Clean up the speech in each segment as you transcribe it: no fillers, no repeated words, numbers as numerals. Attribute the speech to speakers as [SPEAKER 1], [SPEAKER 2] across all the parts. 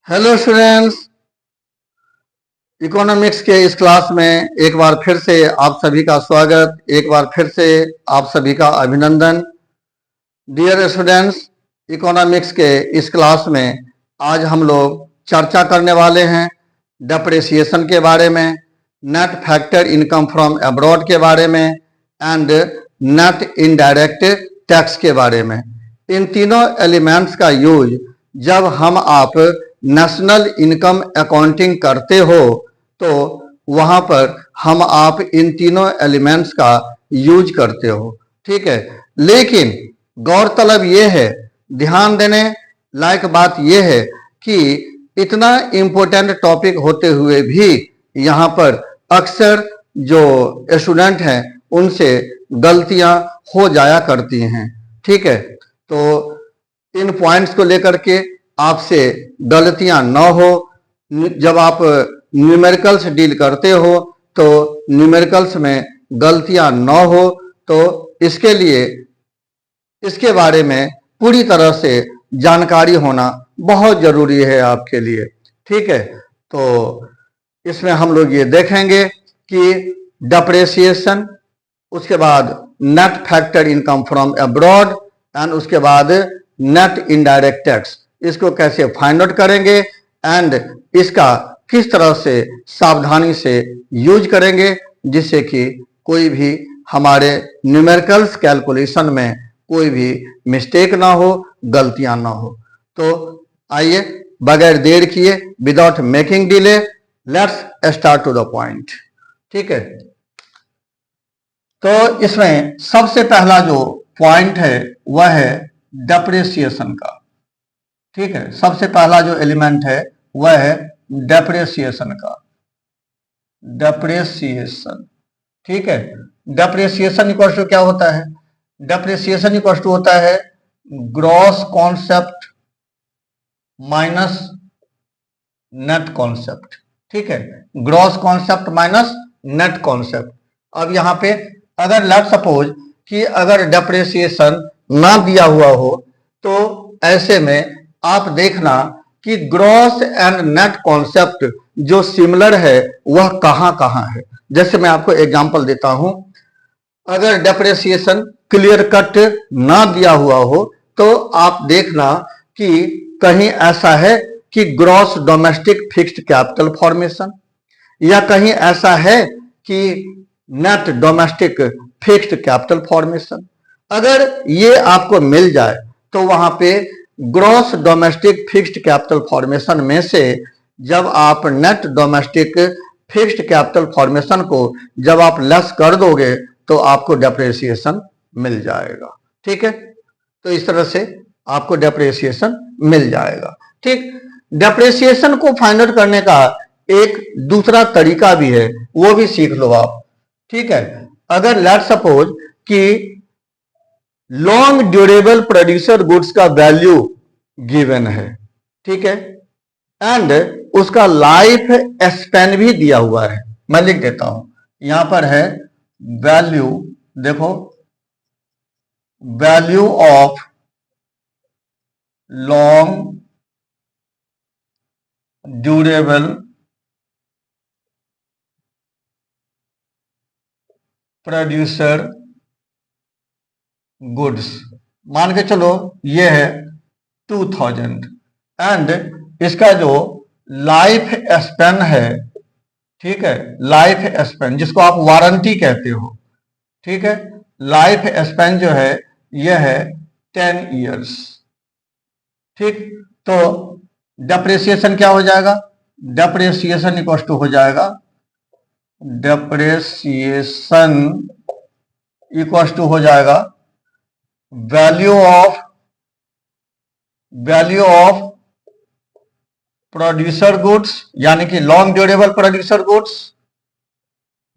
[SPEAKER 1] Hello students, economics के इस class में एक बार फिर से आप सभी का स्वागत, एक बार फिर से आप सभी का अभिनंदन। डियर स्टूडेंट्स, इकोनॉमिक्स के इस क्लास में आज हम लोग चर्चा करने वाले हैं डेप्रिसिएशन के बारे में, net factor income from abroad के बारे में एंड नेट इनडायरेक्ट टैक्स के बारे में। इन तीनों एलिमेंट्स का यूज जब हम आप नेशनल इनकम अकाउंटिंग करते हो तो वहां पर हम आप इन तीनों एलिमेंट्स का यूज करते हो, ठीक है। लेकिन गौरतलब ये है, ध्यान देने लायक बात यह है कि इतना इम्पोर्टेंट टॉपिक होते हुए भी यहाँ पर अक्सर जो स्टूडेंट हैं उनसे गलतियां हो जाया करती हैं, ठीक है। तो इन पॉइंट्स को लेकर के आपसे गलतियां न हो। जब आप न्यूमेरिकल्स डील करते हो तो न्यूमेरिकल्स में गलतियां न हो, तो इसके लिए इसके बारे में पूरी तरह से जानकारी होना बहुत जरूरी है आपके लिए, ठीक है। तो इसमें हम लोग ये देखेंगे कि डेप्रिसिएशन, उसके बाद net factor income from abroad and उसके बाद नेट इनडायरेक्ट टैक्स, इसको कैसे फाइंड आउट करेंगे एंड इसका किस तरह से सावधानी से यूज करेंगे जिससे कि कोई भी हमारे न्यूमेरिकल्स कैलकुलेशन में कोई भी मिस्टेक ना हो, गलतियां ना हो। तो आइए बगैर देर किए, without making delay, let's start to the point, ठीक है। तो इसमें सबसे पहला जो पॉइंट है वह है डेप्रिसिएशन का, ठीक है। सबसे पहला जो एलिमेंट है वह है डेप्रिसिएशन का, डेप्रिसिएशन, ठीक है। डेप्रिसिएशन इक्वल टू क्या होता है? डेप्रिसिएशन इक्वल टू होता है gross concept minus net concept, ठीक है। Gross concept minus net concept. अब यहां पे अगर लेट सपोज कि अगर डेप्रिसिएशन ना दिया हुआ हो तो ऐसे में आप देखना कि ग्रॉस एंड नेट कॉन्सेप्ट जो सिमिलर है वह कहां कहां है। जैसे मैं आपको एग्जांपल देता हूं, अगर डेप्रिसिएशन क्लियर कट ना दिया हुआ हो तो आप देखना कि कहीं ऐसा है कि gross domestic fixed capital formation, या कहीं ऐसा है कि net domestic fixed capital formation. अगर ये आपको मिल जाए तो वहां पे gross domestic fixed capital formation में से जब आप net domestic fixed capital formation को जब आप लेस कर दोगे तो आपको डेप्रिसिएशन मिल जाएगा, ठीक है। तो इस तरह से आपको डेप्रिसिएशन मिल जाएगा, ठीक। डेप्रिसिएशन को फाइंड आउट करने का एक दूसरा तरीका भी है, वो भी सीख लो आप, ठीक है। अगर लेट सपोज कि लॉन्ग ड्यूरेबल प्रोड्यूसर गुड्स का वैल्यू गिवन है, ठीक है, एंड उसका लाइफ स्पैन भी दिया हुआ है। मैं लिख देता हूं, यहां पर है वैल्यू, देखो value of long durable producer goods, मान के चलो ये है 2000 एंड इसका जो लाइफ स्पैन है, ठीक है, लाइफ स्पैन जिसको आप वारंटी कहते हो, ठीक है, लाइफ स्पैन जो है यह है 10 इयर्स, ठीक। तो डेप्रिसिएशन क्या हो जाएगा? डेप्रिसिएशन इक्वल टू हो जाएगा, डेप्रिसिएशन इक्वल टू हो जाएगा वैल्यू ऑफ प्रोड्यूसर गुड्स, यानी कि लॉन्ग ड्यूरेबल प्रोड्यूसर गुड्स।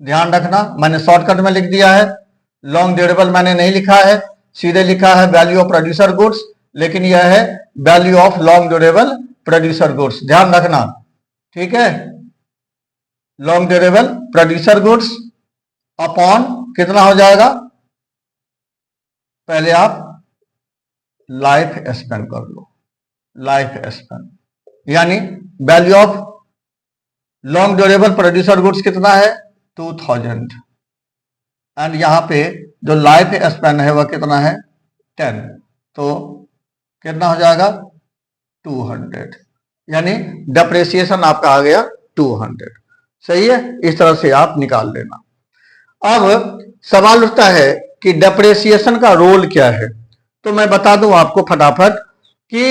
[SPEAKER 1] ध्यान रखना मैंने शॉर्टकट में लिख दिया है, लॉन्ग ड्यूरेबल मैंने नहीं लिखा है, सीधे लिखा है वैल्यू ऑफ प्रोड्यूसर गुड्स, लेकिन यह है value of long durable producer goods, ध्यान रखना, ठीक है। Long durable producer goods upon कितना हो जाएगा? पहले आप लाइफ स्पैन कर लो, लाइफ स्पैन यानी value of long durable producer goods कितना है 2000, एंड यहां पे जो लाइफ स्पैन है वह कितना है 10, तो कितना हो जाएगा 200, यानी डेप्रिसिएशन आपका आ गया 200। सही है, इस तरह से आप निकाल लेना। अब सवाल उठता है कि डेप्रिसिएशन का रोल क्या है, तो मैं बता दूं आपको फटाफट कि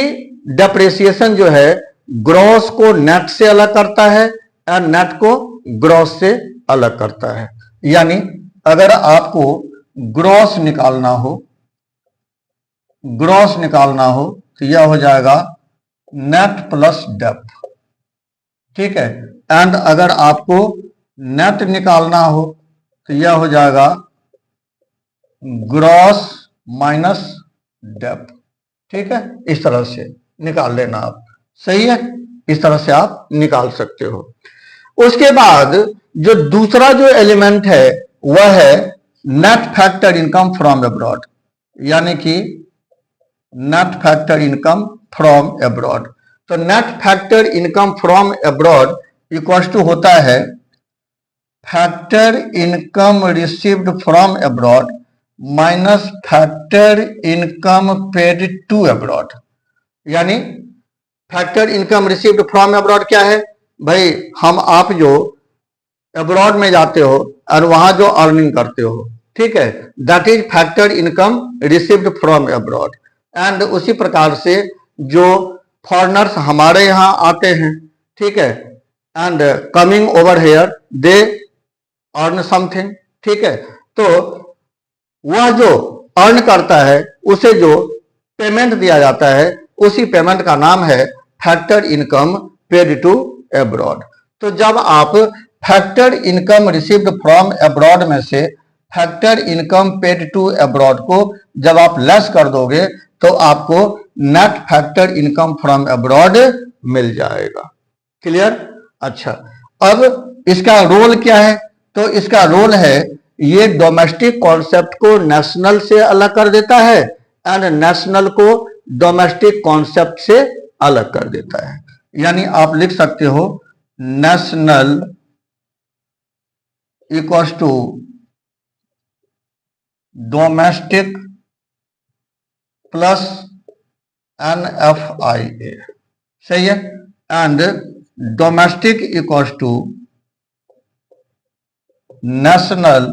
[SPEAKER 1] डेप्रिसिएशन जो है ग्रॉस को नेट से अलग करता है और नेट को ग्रॉस से अलग करता है। यानी अगर आपको ग्रॉस निकालना हो तो यह हो जाएगा नेट प्लस डेप, ठीक है। एंड अगर आपको नेट निकालना हो तो यह हो जाएगा ग्रॉस माइनस डेप, ठीक है। इस तरह से निकाल लेना आप, सही है, इस तरह से आप निकाल सकते हो। उसके बाद जो दूसरा जो एलिमेंट है वह है net factor income from abroad, यानी कि net factor income from abroad. तो net factor income from abroad equal to होता है factor income received from abroad minus factor income paid to abroad. यानी factor income received from abroad क्या है भाई, हम आप जो अब्रॉड में जाते हो और वहां जो अर्निंग करते हो, ठीक है, that is factor income received from abroad. And उसी प्रकार से जो फॉरेनर्स हमारे यहाँ आते हैं, ठीक है, and coming over here they earn something, ठीक है, तो वह जो अर्न करता है उसे जो पेमेंट दिया जाता है उसी पेमेंट का नाम है factor income paid to abroad. तो जब आप factor income received from abroad में से factor income paid to abroad को जब आप लेस कर दोगे तो आपको net factor income from abroad मिल जाएगा। क्लियर? अच्छा, अब इसका रोल क्या है? तो इसका रोल है ये डोमेस्टिक कॉन्सेप्ट को नेशनल से अलग कर देता है एंड नेशनल को डोमेस्टिक कॉन्सेप्ट से अलग कर देता है। यानी आप लिख सकते हो national equals to domestic plus NFIA, सही है, and domestic equals to national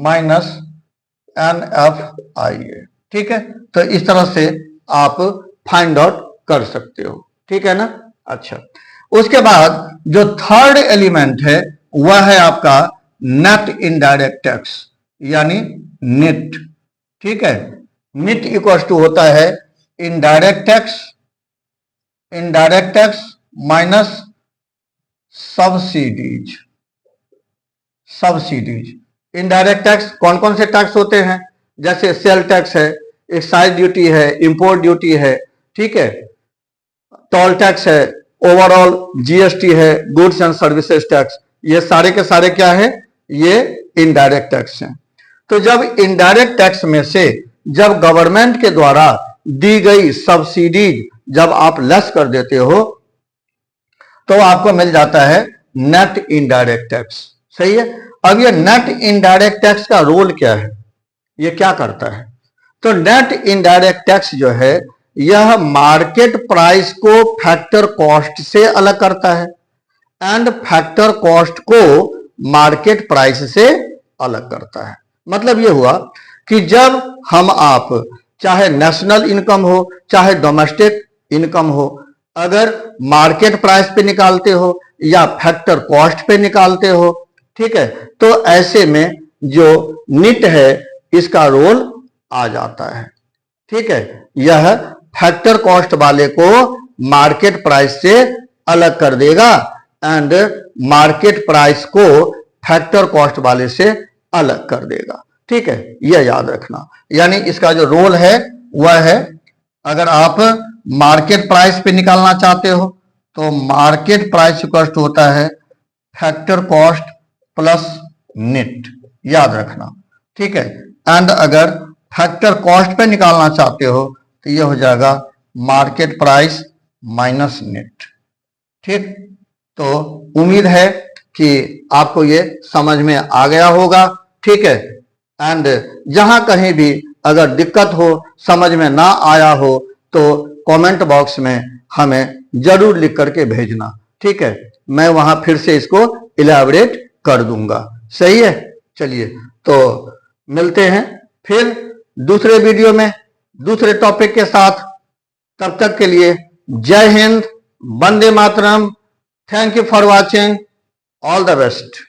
[SPEAKER 1] minus NFIA, ठीक है। तो इस तरह से आप फाइंड आउट कर सकते हो, ठीक है ना। अच्छा, उसके बाद जो थर्ड एलिमेंट है वह है आपका नेट इनडायरेक्ट टैक्स, यानी निट, ठीक है। निट इक्वल टू होता है indirect tax minus subsidies. Indirect tax कौन कौन से टैक्स होते हैं? जैसे सेल टैक्स है, एक्साइज ड्यूटी है, इंपोर्ट ड्यूटी है, ठीक है, टोल टैक्स है, ओवरऑल जीएसटी है, गुड्स एंड सर्विसेज टैक्स, ये सारे के सारे क्या है? ये इनडायरेक्ट टैक्स हैं। तो जब इनडायरेक्ट टैक्स में से जब गवर्नमेंट के द्वारा दी गई सब्सिडी जब आप लेस कर देते हो तो आपको मिल जाता है नेट इनडायरेक्ट टैक्स, सही है। अब ये नेट इनडायरेक्ट टैक्स का रोल क्या है, ये क्या करता है? तो नेट इनडायरेक्ट टैक्स जो है यह मार्केट प्राइस को फैक्टर कॉस्ट से अलग करता है एंड फैक्टर कॉस्ट को मार्केट प्राइस से अलग करता है। मतलब ये हुआ कि जब हम आप चाहे नेशनल इनकम हो चाहे डोमेस्टिक इनकम हो, अगर मार्केट प्राइस पे निकालते हो या फैक्टर कॉस्ट पे निकालते हो, ठीक है, तो ऐसे में जो निट है इसका रोल आ जाता है, ठीक है। यह फैक्टर कॉस्ट वाले को मार्केट प्राइस से अलग कर देगा एंड मार्केट प्राइस को फैक्टर कॉस्ट वाले से अलग कर देगा, ठीक है, यह याद रखना। यानी इसका जो रोल है वह है, अगर आप मार्केट प्राइस पे निकालना चाहते हो तो मार्केट प्राइस कॉस्ट होता है फैक्टर कॉस्ट प्लस निट, याद रखना, ठीक है। एंड अगर फैक्टर कॉस्ट पे निकालना चाहते हो तो ये हो जाएगा मार्केट प्राइस माइनस नेट। ठीक, तो उम्मीद है कि आपको ये समझ में आ गया होगा। ठीक है, एंड जहां कहीं भी अगर दिक्कत हो, समझ में ना आया हो, तो कमेंट बॉक्स में हमें जरूर लिख करके भेजना। ठीक है, मैं वहां फिर से इसको इलैबोरेट कर दूंगा। सही है, चलिए तो मिलते हैं फिर दूसरे वीडियो में दूसरे टॉपिक के साथ। तब तक के लिए जय हिंद, वंदे मातरम, thank you for watching, all the best.